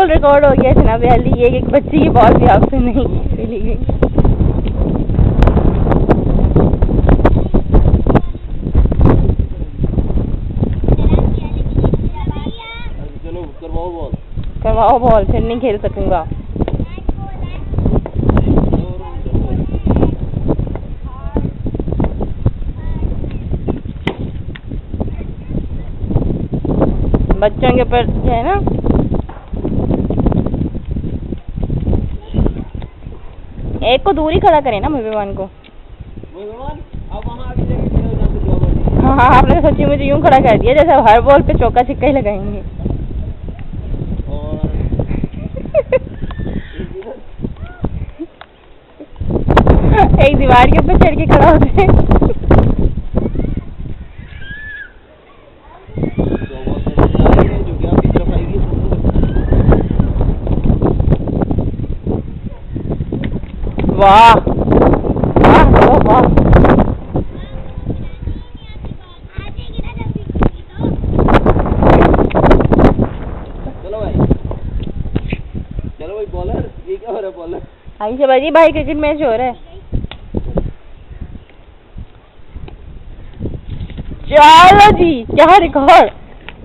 Call record हो गया जनाब अली, ये एक बच्ची की बॉल भी आपसे नहीं मिली गई। चलो करवाओ बॉल, फिर नहीं खेल सकूंगा। बच्चों के ऊपर है ना, एक को दूर ही खड़ा करें ना मेहमान को। हाँ, आपने सच्ची मुझे यूं खड़ा कर दिया जैसे हर बॉल पे चौका छिक्का ही लगाएंगे। एक दीवार के ऊपर चढ़ के खड़ा होते हैं। वाह वाह वाह, चलो भाई बॉलर, ये क्या हो रहा है बॉलर? आइशा बाजी भाई क्रिकेट मैच हो रहा है। चलो जी, क्या रिकॉर्ड।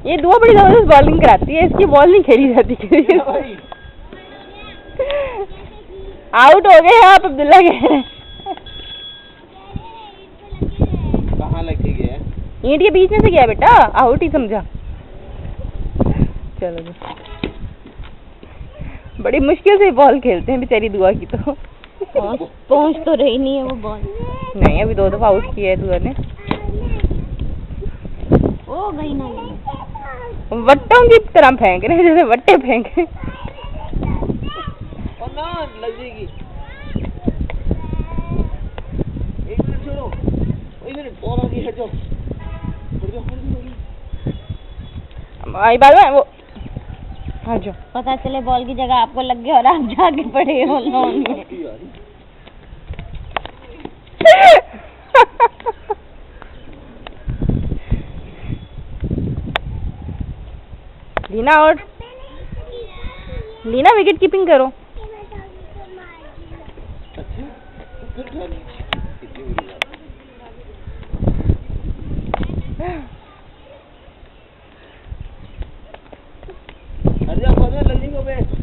ये दुआ बड़ी जबरदस्त बॉलिंग कराती है, इसकी बॉल नहीं खेली जाती। आउट हो गए आप, अब्दुल्ला कह रहे हैं। कहाँ लग के गया? ईंट के बीच में से गया बेटा, आउट ही समझा। चलो जी, बड़ी मुश्किल से बॉल खेलते हैं बेचारी दुआ की। तो पहुंच तो रही नहीं है वो बॉल। नहीं, अभी 2 दफा आउट किया है दुआ ने। ओ गई ना, वट्टों की तरह फेंक रहे हैं, जैसे वट्टे फेंके। और ना लग जाएगी। एक मिनट छोड़ो, एक मिनट, बॉल आ गई, हट जाओ, हट जाओ, आई बात में वो हट जाओ। पता चले बॉल की जगह आपको लग गया और आप जाके पड़े हो लॉन में। Leena out, Leena wicket keeping करो। अरे आप लग जाएंगे।